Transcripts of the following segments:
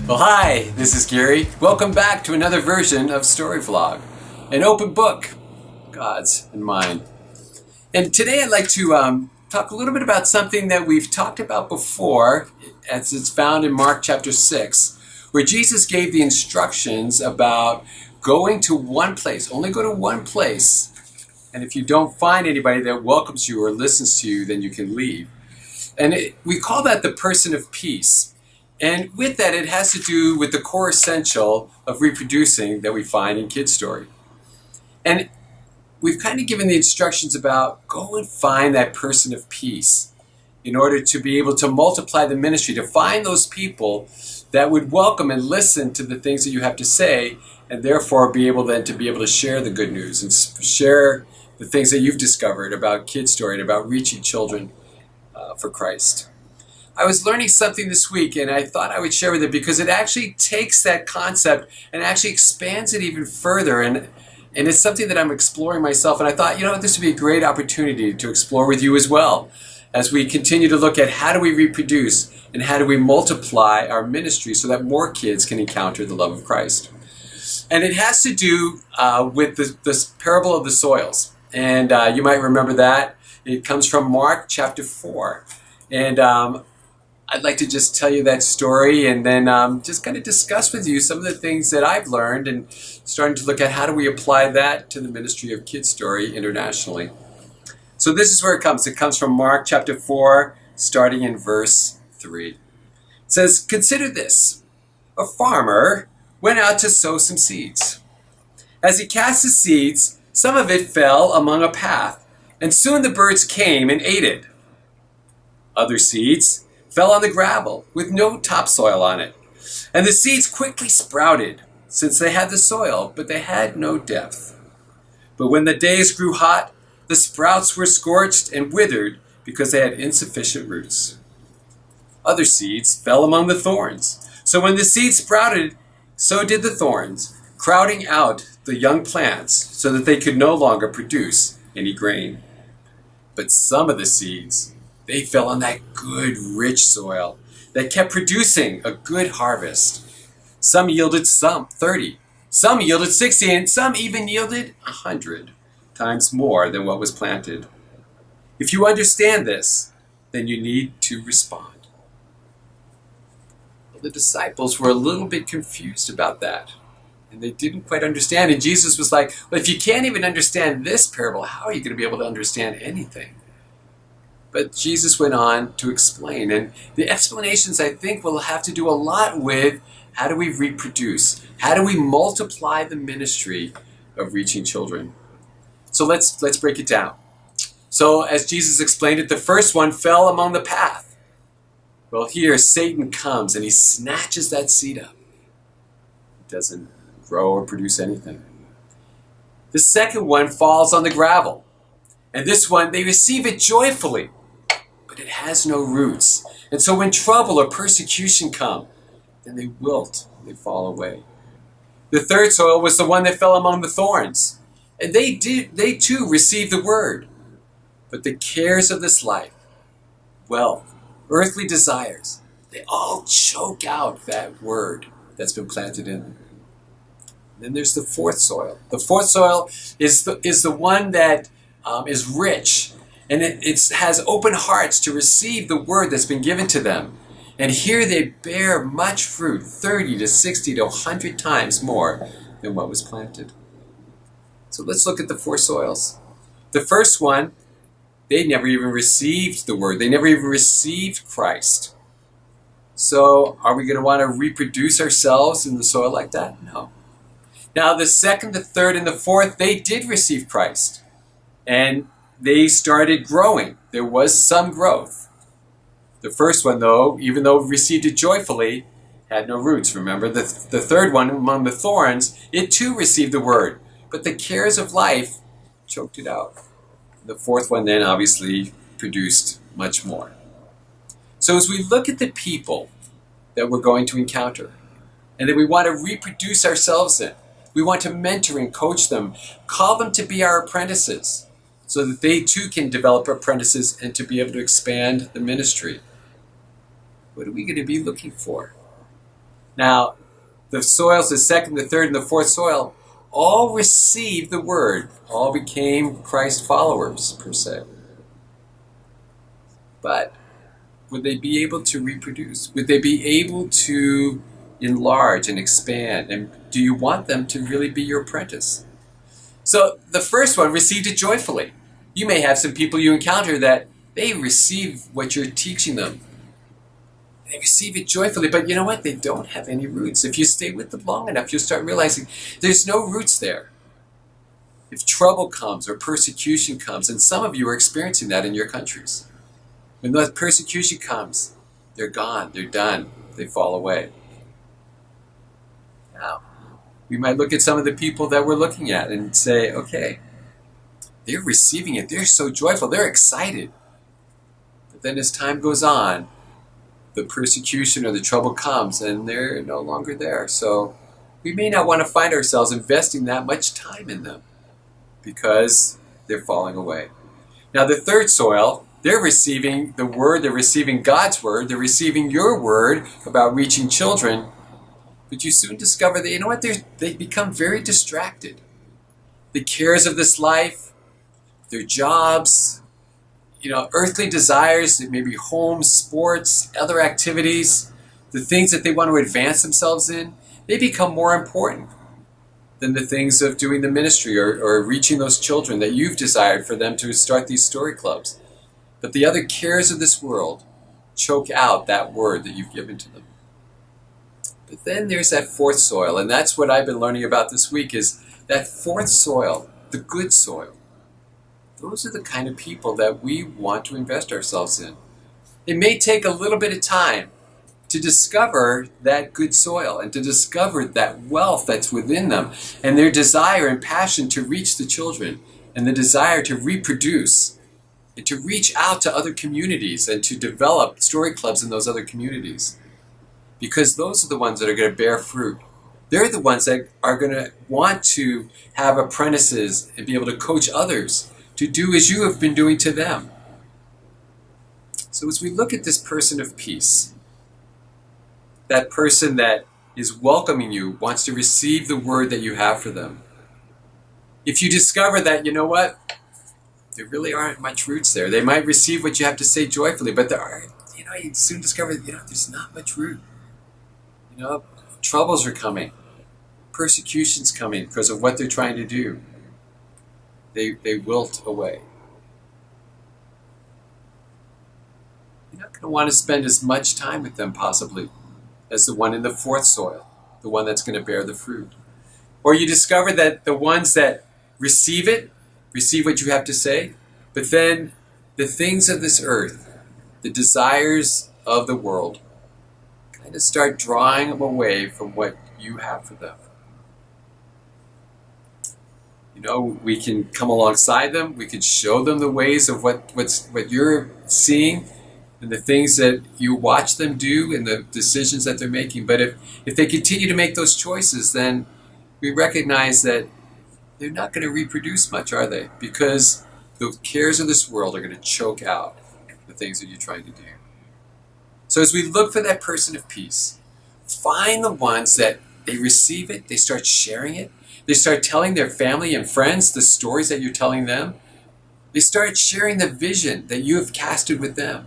Well, hi, this is Gary. Welcome back to another version of StoryVlog, an open book, God's and mine. And today I'd like to talk a little bit about something that we've talked about before, as it's found in Mark chapter 6, where Jesus gave the instructions about going to one place, only go to one place, and if you don't find anybody that welcomes you or listens to you, then you can leave. And we call that the person of peace. And with that, it has to do with the core essential of reproducing that we find in KIDStory. And we've kind of given the instructions about go and find that person of peace in order to be able to multiply the ministry, to find those people that would welcome and listen to the things that you have to say, and therefore be able then to be able to share the good news and share the things that you've discovered about KIDStory and about reaching children for Christ. I was learning something this week, and I thought I would share with it because it actually takes that concept and actually expands it even further. And it's something that I'm exploring myself. And I thought, this would be a great opportunity to explore with you as well, as we continue to look at how do we reproduce and how do we multiply our ministry so that more kids can encounter the love of Christ. And it has to do with this parable of the soils. And you might remember that. It comes from Mark chapter 4. And I'd like to just tell you that story and then just kind of discuss with you some of the things that I've learned and starting to look at how do we apply that to the ministry of KIDStory internationally. So this is where it comes. It comes from Mark chapter 4, starting in verse 3. It says, "Consider this. A farmer went out to sow some seeds. As he cast the seeds, some of it fell among a path, and soon the birds came and ate it. Other seeds fell on the gravel with no topsoil on it, and the seeds quickly sprouted, since they had the soil, but they had no depth. But when the days grew hot, the sprouts were scorched and withered because they had insufficient roots. Other seeds fell among the thorns. So when the seeds sprouted, so did the thorns, crowding out the young plants so that they could no longer produce any grain. But some of the seeds, they fell on that good, rich soil that kept producing a good harvest. Some yielded 30, some yielded 60, and some even yielded 100 times more than what was planted. If you understand this, then you need to respond." Well, the disciples were a little bit confused about that, and they didn't quite understand. And Jesus was like, well, if you can't even understand this parable, how are you going to be able to understand anything? But Jesus went on to explain, and the explanations, I think, will have to do a lot with how do we reproduce? How do we multiply the ministry of reaching children? So let's break it down. So as Jesus explained it, the first one fell among the path. Well, here Satan comes and he snatches that seed up. It doesn't grow or produce anything. The second one falls on the gravel. And this one, they receive it joyfully, but it has no roots. And so when trouble or persecution come, then they wilt, they fall away. The third soil was the one that fell among the thorns. And they too received the word. But the cares of this life, wealth, earthly desires, they all choke out that word that's been planted in them. And then there's the fourth soil. The fourth soil is the one that is rich, and it has open hearts to receive the word that's been given to them. And here they bear much fruit, 30 to 60 to 100 times more than what was planted. So let's look at the four soils. The first one, they never even received the word. They never even received Christ. So are we going to want to reproduce ourselves in the soil like that? No. Now the second, the third, and the fourth, they did receive Christ. And they started growing. There was some growth. The first one, though, even though it received it joyfully, had no roots. Remember, the third one among the thorns, it too received the word. But the cares of life choked it out. The fourth one then obviously produced much more. So as we look at the people that we're going to encounter, and that we want to reproduce ourselves in, we want to mentor and coach them, call them to be our apprentices, so that they too can develop apprentices and to be able to expand the ministry. What are we going to be looking for? Now, the soils, the second, the third, and the fourth soil, all received the word, all became Christ followers, per se. But would they be able to reproduce? Would they be able to enlarge and expand? And do you want them to really be your apprentice? So the first one received it joyfully. You may have some people you encounter that they receive what you're teaching them. They receive it joyfully, but you know what? They don't have any roots. If you stay with them long enough, you'll start realizing there's no roots there. If trouble comes or persecution comes, and some of you are experiencing that in your countries, when that persecution comes, they're gone, they're done, they fall away. Now, we might look at some of the people that we're looking at and say, okay, they're receiving it, they're so joyful, they're excited. But then as time goes on, the persecution or the trouble comes and they're no longer there. So we may not want to find ourselves investing that much time in them because they're falling away. Now the third soil, they're receiving the word, they're receiving God's word, they're receiving your word about reaching children, but you soon discover that, you know what, they become very distracted. The cares of this life, their jobs, earthly desires, maybe homes, sports, other activities, the things that they want to advance themselves in, they become more important than the things of doing the ministry or reaching those children that you've desired for them to start these story clubs. But the other cares of this world choke out that word that you've given to them. But then there's that fourth soil, and that's what I've been learning about this week, is that fourth soil, the good soil. Those are the kind of people that we want to invest ourselves in. It may take a little bit of time to discover that good soil and to discover that wealth that's within them and their desire and passion to reach the children and the desire to reproduce and to reach out to other communities and to develop story clubs in those other communities. Because those are the ones that are going to bear fruit. They're the ones that are going to want to have apprentices and be able to coach others to do as you have been doing to them. So as we look at this person of peace, that person that is welcoming you, wants to receive the word that you have for them. If you discover that, you know what, there really aren't much roots there. They might receive what you have to say joyfully, but there are, you soon discover that, there's not much root. Troubles are coming. Persecution's coming because of what they're trying to do. They wilt away. You're not going to want to spend as much time with them, possibly, as the one in the fourth soil, the one that's going to bear the fruit. Or you discover that the ones that receive what you have to say, but then the things of this earth, the desires of the world, kind of start drawing them away from what you have for them. We can come alongside them. We can show them the ways of what you're seeing and the things that you watch them do and the decisions that they're making. But if they continue to make those choices, then we recognize that they're not going to reproduce much, are they? Because the cares of this world are going to choke out the things that you're trying to do. So as we look for that person of peace, find the ones that they receive it, they start sharing it, they start telling their family and friends the stories that you're telling them. They start sharing the vision that you have casted with them.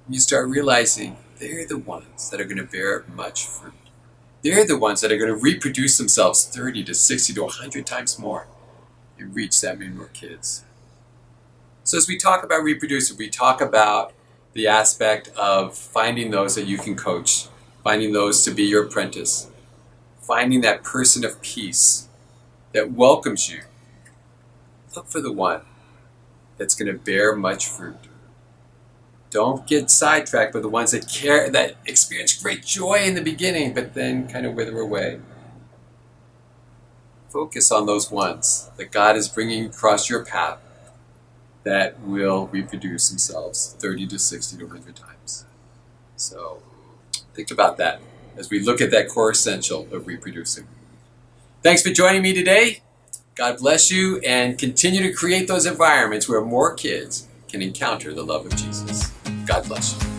And you start realizing they're the ones that are going to bear much fruit. They're the ones that are going to reproduce themselves 30 to 60 to 100 times more and reach that many more kids. So as we talk about reproducing, we talk about the aspect of finding those that you can coach, finding those to be your apprentice, finding that person of peace that welcomes you. Look for the one that's going to bear much fruit. Don't get sidetracked by the ones that experience great joy in the beginning, but then kind of wither away. Focus on those ones that God is bringing across your path that will reproduce themselves 30 to 60 to 100 times. So think about that as we look at that core essential of reproducing. Thanks for joining me today. God bless you, and continue to create those environments where more kids can encounter the love of Jesus. God bless you.